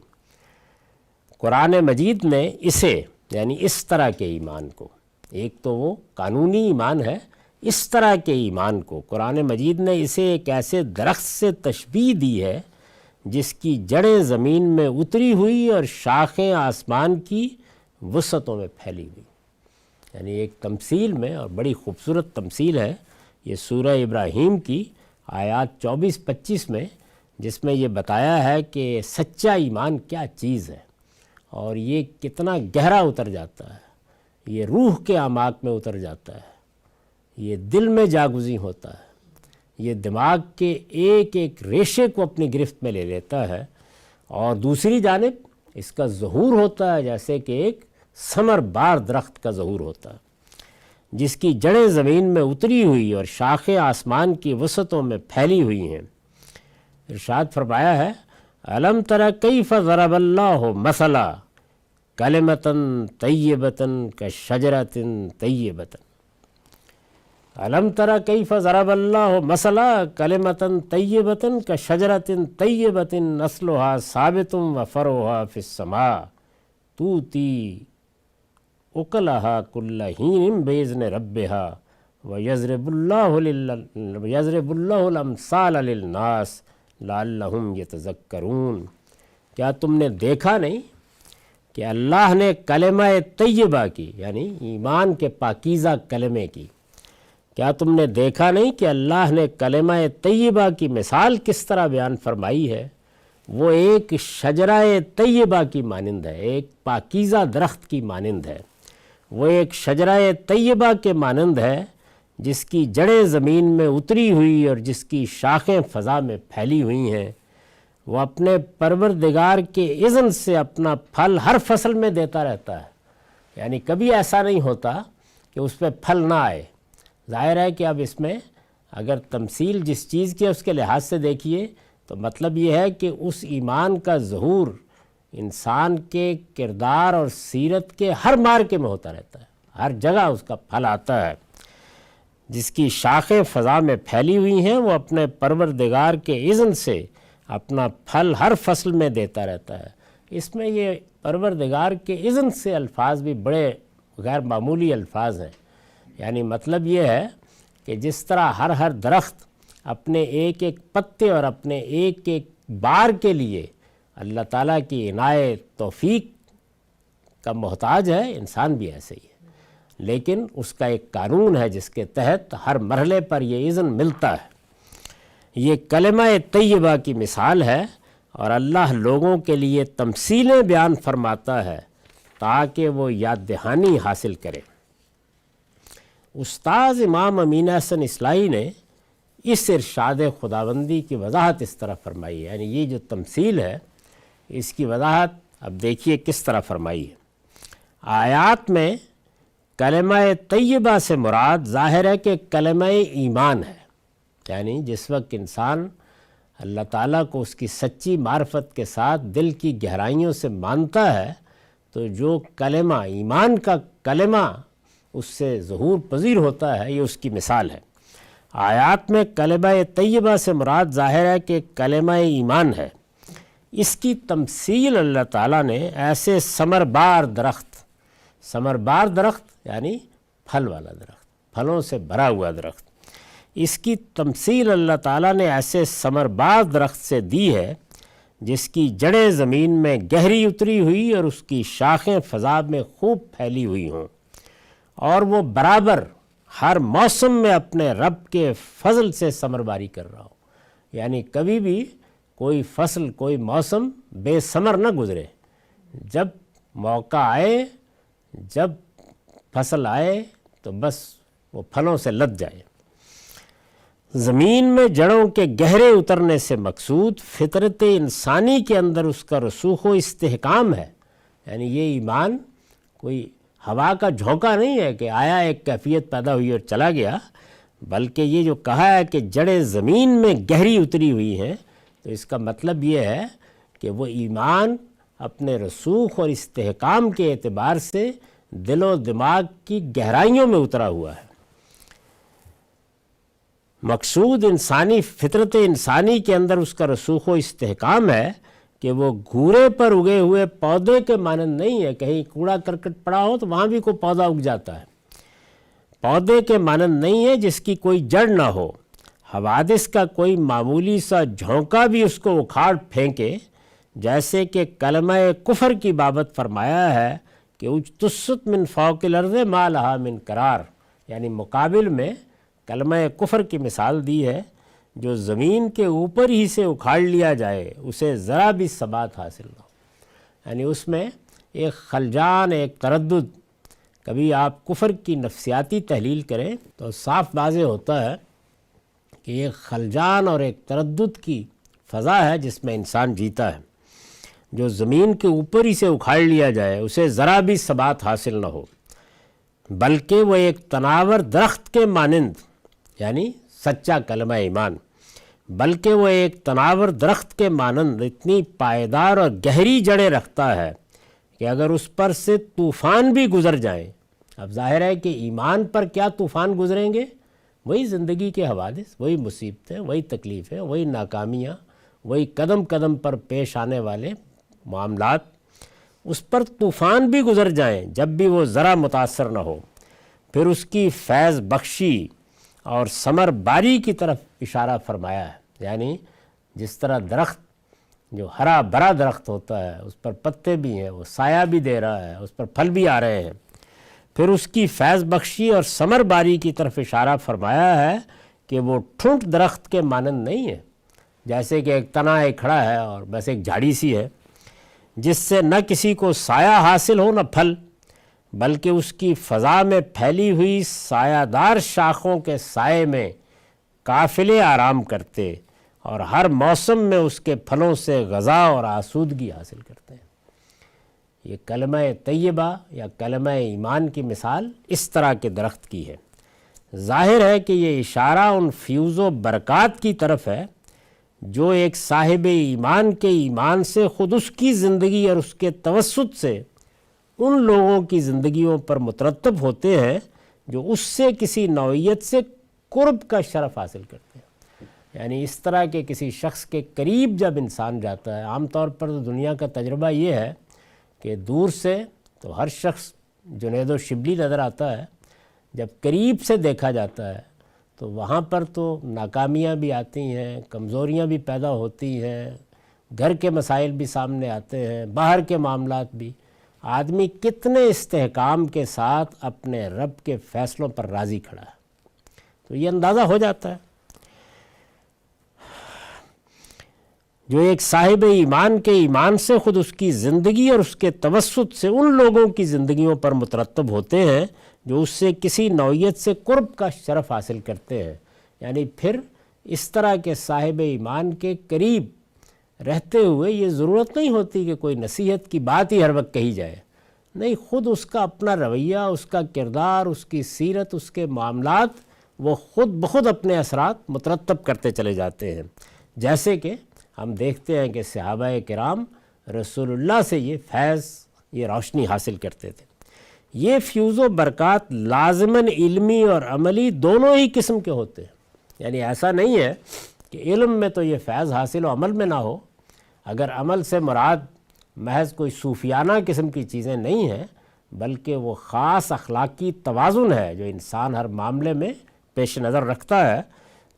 A: قرآن مجید نے اسے، یعنی اس طرح کے ایمان کو، ایک تو وہ قانونی ایمان ہے، اس طرح کے ایمان کو قرآن مجید نے اسے ایک ایسے درخت سے تشبیہ دی ہے جس کی جڑیں زمین میں اتری ہوئی اور شاخیں آسمان کی وسعتوں میں پھیلی ہوئی، یعنی ایک تمثیل میں، اور بڑی خوبصورت تمثیل ہے یہ سورہ ابراہیم کی آیات 24-25 میں، جس میں یہ بتایا ہے کہ سچا ایمان کیا چیز ہے، اور یہ کتنا گہرا اتر جاتا ہے، یہ روح کے اعماق میں اتر جاتا ہے، یہ دل میں جاگزیں ہوتا ہے، یہ دماغ کے ایک ایک ریشے کو اپنی گرفت میں لے لیتا ہے، اور دوسری جانب اس کا ظہور ہوتا ہے جیسے کہ ایک ثمر بار درخت کا ظہور ہوتا ہے جس کی جڑیں زمین میں اتری ہوئی اور شاخیں آسمان کی وسعتوں میں پھیلی ہوئی ہیں۔ ارشاد فرمایا ہے، الم تر کیف ضرب اللہ مثلا کلمۃ طیبۃ کشجرۃ طیبۃ۔ الم تر کیف ضرب اللہ مثلا کلمۃ طیبۃ کشجرۃ طیبۃ اصلها ثابت وفرعها فی السماء تؤتی اکلها کل حین باذن ربها ویضرب اللہ الامثال للناس لعلہم یتذکرون۔ کیا تم نے دیکھا نہیں کہ اللہ نے کلمہ طیبہ کی، یعنی ایمان کے پاکیزہ کلمے کی، کیا تم نے دیکھا نہیں کہ اللہ نے کلمہ طیبہ کی مثال کس طرح بیان فرمائی ہے؟ وہ ایک شجرہ طیبہ کی مانند ہے، ایک پاکیزہ درخت کی مانند ہے، وہ ایک شجرہ طیبہ کے مانند ہے جس کی جڑیں زمین میں اتری ہوئی اور جس کی شاخیں فضا میں پھیلی ہوئی ہیں۔ وہ اپنے پروردگار کے اذن سے اپنا پھل ہر فصل میں دیتا رہتا ہے، یعنی کبھی ایسا نہیں ہوتا کہ اس پہ پھل نہ آئے۔ ظاہر ہے کہ اب اس میں اگر تمثیل جس چیز کی ہے اس کے لحاظ سے دیکھیے تو مطلب یہ ہے کہ اس ایمان کا ظہور انسان کے کردار اور سیرت کے ہر مارکے میں ہوتا رہتا ہے، ہر جگہ اس کا پھل آتا ہے۔ جس کی شاخیں فضا میں پھیلی ہوئی ہیں وہ اپنے پروردگار کے اذن سے اپنا پھل ہر فصل میں دیتا رہتا ہے۔ اس میں یہ پروردگار کے اذن سے الفاظ بھی بڑے غیر معمولی الفاظ ہیں، یعنی مطلب یہ ہے کہ جس طرح ہر درخت اپنے ایک ایک پتے اور اپنے ایک ایک بار کے لیے اللہ تعالیٰ کی عنایت توفیق کا محتاج ہے، انسان بھی ایسے ہی ہے، لیکن اس کا ایک قانون ہے جس کے تحت ہر مرحلے پر یہ اذن ملتا ہے۔ یہ کلمہ طیبہ کی مثال ہے، اور اللہ لوگوں کے لیے تمثیلیں بیان فرماتا ہے تاکہ وہ یاد دہانی حاصل کرے۔ استاذ امام امین احسن اصلاحی نے اس ارشاد خداوندی کی وضاحت اس طرح فرمائی ہے، یعنی یہ جو تمثیل ہے اس کی وضاحت اب دیکھیے کس طرح فرمائی ہے۔ آیات میں کلمہ طیبہ سے مراد ظاہر ہے کہ کلمہ ایمان ہے، یعنی جس وقت انسان اللہ تعالیٰ کو اس کی سچی معرفت کے ساتھ دل کی گہرائیوں سے مانتا ہے تو جو کلمہ ایمان کا کلمہ اس سے ظہور پذیر ہوتا ہے، یہ اس کی مثال ہے۔ آیات میں کلمہ طیبہ سے مراد ظاہر ہے کہ کلمہ ایمان ہے۔ اس کی تمثیل اللہ تعالیٰ نے ایسے ثمربار درخت یعنی پھل والا درخت، پھلوں سے بھرا ہوا درخت، اس کی تمثیل اللہ تعالیٰ نے ایسے ثمربار درخت سے دی ہے جس کی جڑیں زمین میں گہری اتری ہوئی اور اس کی شاخیں فضا میں خوب پھیلی ہوئی ہوں، اور وہ برابر ہر موسم میں اپنے رب کے فضل سے ثمرباری کر رہا ہو، یعنی کبھی بھی کوئی فصل کوئی موسم بے ثمر نہ گزرے، جب موقع آئے، جب فصل آئے تو بس وہ پھلوں سے لد جائے۔ زمین میں جڑوں کے گہرے اترنے سے مقصود فطرت انسانی کے اندر اس کا رسوخ و استحکام ہے، یعنی یہ ایمان کوئی ہوا کا جھونکا نہیں ہے کہ آیا ایک کیفیت پیدا ہوئی اور چلا گیا، بلکہ یہ جو کہا ہے کہ جڑیں زمین میں گہری اتری ہوئی ہیں تو اس کا مطلب یہ ہے کہ وہ ایمان اپنے رسوخ اور استحکام کے اعتبار سے دل و دماغ کی گہرائیوں میں اترا ہوا ہے۔ مقصود انسانی فطرت انسانی کے اندر اس کا رسوخ و استحکام ہے کہ وہ گھورے پر اگے ہوئے پودے کے مانند نہیں ہے، کہیں کوڑا کرکٹ پڑا ہو تو وہاں بھی کوئی پودا اگ جاتا ہے، پودے کے مانند نہیں ہے جس کی کوئی جڑ نہ ہو، حوادث کا کوئی معمولی سا جھونکا بھی اس کو اکھاڑ پھینکے، جیسے کہ کلمہ کفر کی بابت فرمایا ہے کہ اجتثت من فوق الارض ما لہا من قرار، یعنی مقابل میں کلمہ کفر کی مثال دی ہے، جو زمین کے اوپر ہی سے اکھاڑ لیا جائے اسے ذرا بھی ثبات حاصل نہ ہو، یعنی اس میں ایک خلجان، ایک تردد۔ کبھی آپ کفر کی نفسیاتی تحلیل کریں تو صاف واضح ہوتا ہے کہ ایک خلجان اور ایک تردد کی فضا ہے جس میں انسان جیتا ہے، جو زمین کے اوپر ہی سے اکھاڑ لیا جائے اسے ذرا بھی ثبات حاصل نہ ہو، بلکہ وہ ایک تناور درخت کے مانند، یعنی سچا کلمہ ایمان، بلکہ وہ ایک تناور درخت کے مانند اتنی پائیدار اور گہری جڑیں رکھتا ہے کہ اگر اس پر سے طوفان بھی گزر جائیں، اب ظاہر ہے کہ ایمان پر کیا طوفان گزریں گے؟ وہی زندگی کے حوادث، وہی مصیبتیں، وہی تکلیفیں، وہی ناکامیاں، وہی قدم قدم پر پیش آنے والے معاملات، اس پر طوفان بھی گزر جائیں جب بھی وہ ذرا متاثر نہ ہو، پھر اس کی فیض بخشی اور ثمر باری کی طرف اشارہ فرمایا ہے، یعنی جس طرح درخت جو ہرا بھرا درخت ہوتا ہے اس پر پتے بھی ہیں، وہ سایہ بھی دے رہا ہے، اس پر پھل بھی آ رہے ہیں، پھر اس کی فیض بخشی اور ثمر باری کی طرف اشارہ فرمایا ہے کہ وہ ٹھونٹ درخت کے مانند نہیں ہے، جیسے کہ ایک تنا ایک کھڑا ہے اور بس ایک جھاڑی سی ہے جس سے نہ کسی کو سایہ حاصل ہو نہ پھل، بلکہ اس کی فضا میں پھیلی ہوئی سایہ دار شاخوں کے سائے میں قافلے آرام کرتے اور ہر موسم میں اس کے پھلوں سے غذا اور آسودگی حاصل کرتے ہیں۔ یہ کلمہ طیبہ یا کلمہ ایمان کی مثال اس طرح کے درخت کی ہے۔ ظاہر ہے کہ یہ اشارہ ان فیوز و برکات کی طرف ہے جو ایک صاحب ایمان کے ایمان سے خود اس کی زندگی اور اس کے توسط سے ان لوگوں کی زندگیوں پر مترتب ہوتے ہیں جو اس سے کسی نوعیت سے قرب کا شرف حاصل کرتے ہیں، یعنی اس طرح کے کسی شخص کے قریب جب انسان جاتا ہے، عام طور پر تو دنیا کا تجربہ یہ ہے کہ دور سے تو ہر شخص جنید و شبلی نظر آتا ہے، جب قریب سے دیکھا جاتا ہے تو وہاں پر تو ناکامیاں بھی آتی ہیں، کمزوریاں بھی پیدا ہوتی ہیں، گھر کے مسائل بھی سامنے آتے ہیں، باہر کے معاملات بھی۔ آدمی کتنے استحکام کے ساتھ اپنے رب کے فیصلوں پر راضی کھڑا ہے، تو یہ اندازہ ہو جاتا ہے۔ جو ایک صاحب ایمان کے ایمان سے خود اس کی زندگی اور اس کے توسط سے ان لوگوں کی زندگیوں پر مترتب ہوتے ہیں جو اس سے کسی نوعیت سے قرب کا شرف حاصل کرتے ہیں۔ یعنی پھر اس طرح کے صاحب ایمان کے قریب رہتے ہوئے یہ ضرورت نہیں ہوتی کہ کوئی نصیحت کی بات ہی ہر وقت کہی جائے، نہیں، خود اس کا اپنا رویہ، اس کا کردار، اس کی سیرت، اس کے معاملات وہ خود بخود اپنے اثرات مترتب کرتے چلے جاتے ہیں۔ جیسے کہ ہم دیکھتے ہیں کہ صحابہ کرام رسول اللہ سے یہ فیض، یہ روشنی حاصل کرتے تھے۔ یہ فیوز و برکات لازماً علمی اور عملی دونوں ہی قسم کے ہوتے ہیں، یعنی ایسا نہیں ہے کہ علم میں تو یہ فیض حاصل ہو عمل میں نہ ہو۔ اگر عمل سے مراد محض کوئی صوفیانہ قسم کی چیزیں نہیں ہیں، بلکہ وہ خاص اخلاقی توازن ہے جو انسان ہر معاملے میں پیش نظر رکھتا ہے،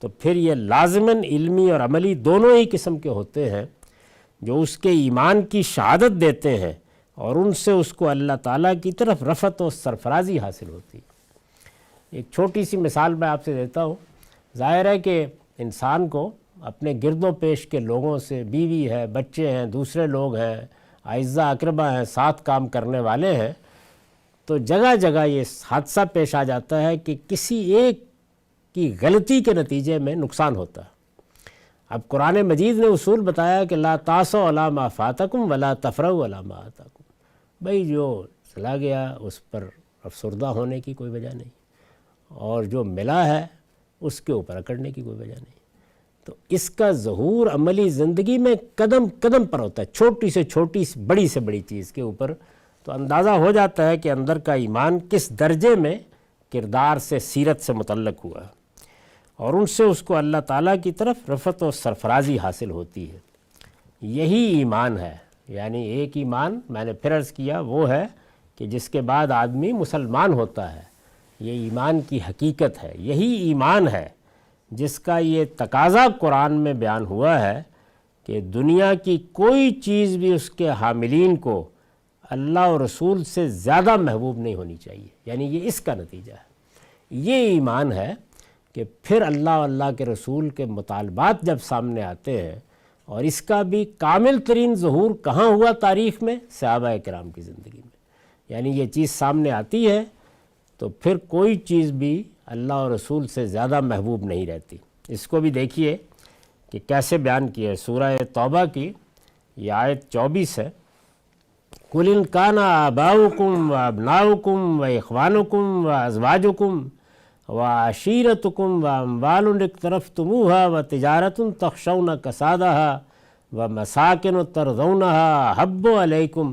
A: تو پھر یہ لازماً علمی اور عملی دونوں ہی قسم کے ہوتے ہیں، جو اس کے ایمان کی شہادت دیتے ہیں اور ان سے اس کو اللہ تعالیٰ کی طرف رفعت و سرفرازی حاصل ہوتی ہے۔ ایک چھوٹی سی مثال میں آپ سے دیتا ہوں۔ ظاہر ہے کہ انسان کو اپنے گرد و پیش کے لوگوں سے، بیوی ہے، بچے ہیں، دوسرے لوگ ہیں، اعزاء اقربا ہیں، ساتھ کام کرنے والے ہیں، تو جگہ جگہ یہ حادثہ پیش آ جاتا ہے کہ کسی ایک کی غلطی کے نتیجے میں نقصان ہوتا ہے۔ اب قرآن مجید نے اصول بتایا کہ لا تاسوا علی ما فاتکم ولا تفرحوا علی ما آتاکم، بھئی جو چلا گیا اس پر افسردہ ہونے کی کوئی وجہ نہیں، اور جو ملا ہے اس کے اوپر اکڑنے کی کوئی وجہ نہیں۔ تو اس کا ظہور عملی زندگی میں قدم قدم پر ہوتا ہے، چھوٹی سے چھوٹی بڑی سے بڑی چیز کے اوپر، تو اندازہ ہو جاتا ہے کہ اندر کا ایمان کس درجے میں کردار سے، سیرت سے متعلق ہوا ہے، اور ان سے اس کو اللہ تعالیٰ کی طرف رفعت و سرفرازی حاصل ہوتی ہے۔ یہی ایمان ہے، یعنی ایک ایمان میں نے پھر عرض کیا وہ ہے کہ جس کے بعد آدمی مسلمان ہوتا ہے، یہ ایمان کی حقیقت ہے۔ یہی ایمان ہے جس کا یہ تقاضا قرآن میں بیان ہوا ہے کہ دنیا کی کوئی چیز بھی اس کے حاملین کو اللہ اور رسول سے زیادہ محبوب نہیں ہونی چاہیے، یعنی یہ اس کا نتیجہ ہے۔ یہ ایمان ہے کہ پھر اللہ اور اللہ کے رسول کے مطالبات جب سامنے آتے ہیں، اور اس کا بھی کامل ترین ظہور کہاں ہوا تاریخ میں؟ صحابہ کرام کی زندگی میں، یعنی یہ چیز سامنے آتی ہے تو پھر کوئی چیز بھی اللہ اور رسول سے زیادہ محبوب نہیں رہتی۔ اس کو بھی دیکھیے کہ کیسے بیان کیا ہے۔ سورہ توبہ کی یہ آیت 24 ہے، قُلْ إِنْ كَانَ آبَاؤُكُمْ وَأَبْنَاؤُكُمْ وَإِخْوَانُكُمْ وَأَزْوَاجُكُمْ وَعَشِيرَتُكُمْ وَأَمْوَالٌ اقْتَرَفْتُمُوهَا وَتِجَارَةٌ تَخْشَوْنَ كَسَادَهَا وَمَسَاكِنُ تَرْضَوْنَهَا أَحَبُّ عَلَيْكُمْ،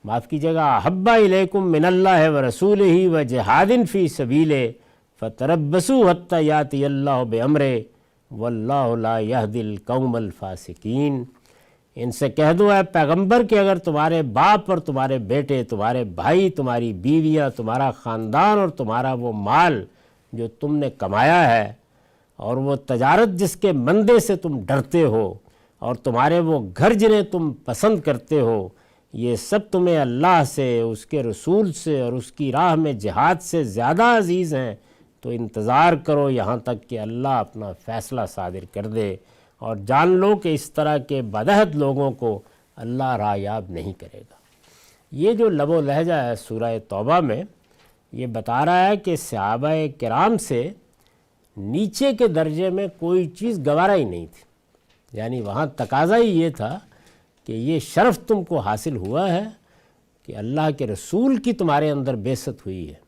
A: معاف کیجیے گا، احب الیکم من اللہ ورسولہ وجہاد فی سبیلہ فتربصوا حتی یاتی اللہ بامرہ واللہ لا یہدی القوم الفاسقین۔ ان سے کہہ دو اے پیغمبر کہ اگر تمہارے باپ اور تمہارے بیٹے، تمہارے بھائی، تمہاری بیویاں، تمہارا خاندان اور تمہارا وہ مال جو تم نے کمایا ہے، اور وہ تجارت جس کے مندے سے تم ڈرتے ہو، اور تمہارے وہ گھر جنہیں تم پسند کرتے ہو، یہ سب تمہیں اللہ سے، اس کے رسول سے اور اس کی راہ میں جہاد سے زیادہ عزیز ہیں، تو انتظار کرو یہاں تک کہ اللہ اپنا فیصلہ صادر کر دے، اور جان لو کہ اس طرح کے بدعہد لوگوں کو اللہ رایاب نہیں کرے گا۔ یہ جو لب و لہجہ ہے سورہ توبہ میں، یہ بتا رہا ہے کہ صحابہ کرام سے نیچے کے درجے میں کوئی چیز گوارا ہی نہیں تھی، یعنی وہاں تقاضا ہی یہ تھا کہ یہ شرف تم کو حاصل ہوا ہے کہ اللہ کے رسول کی تمہارے اندر بعثت ہوئی ہے،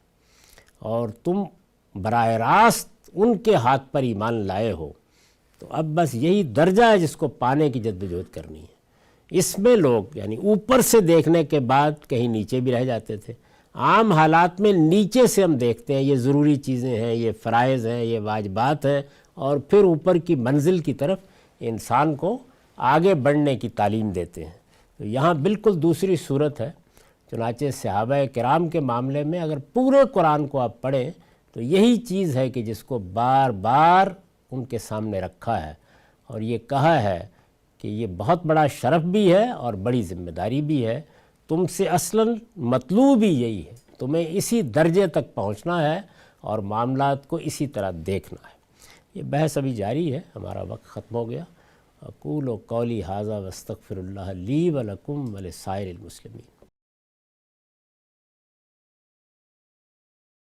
A: اور تم براہ راست ان کے ہاتھ پر ایمان لائے ہو، تو اب بس یہی درجہ ہے جس کو پانے کی جدوجہد کرنی ہے۔ اس میں لوگ یعنی اوپر سے دیکھنے کے بعد کہیں نیچے بھی رہ جاتے تھے۔ عام حالات میں نیچے سے ہم دیکھتے ہیں یہ ضروری چیزیں ہیں، یہ فرائض ہیں، یہ واجبات ہیں، اور پھر اوپر کی منزل کی طرف انسان کو آگے بڑھنے کی تعلیم دیتے ہیں۔ تو یہاں بالکل دوسری صورت ہے۔ چنانچہ صحابہ کرام کے معاملے میں اگر پورے قرآن کو آپ پڑھیں تو یہی چیز ہے کہ جس کو بار بار ان کے سامنے رکھا ہے، اور یہ کہا ہے کہ یہ بہت بڑا شرف بھی ہے اور بڑی ذمہ داری بھی ہے، تم سے اصلاً مطلوب ہی یہی ہے، تمہیں اسی درجے تک پہنچنا ہے اور معاملات کو اسی طرح دیکھنا ہے۔ یہ بحث ابھی جاری ہے، ہمارا وقت ختم ہو گیا۔ اقول قولی ھذا واستغفر اللہ لی ولکم ولسائر المسلمین۔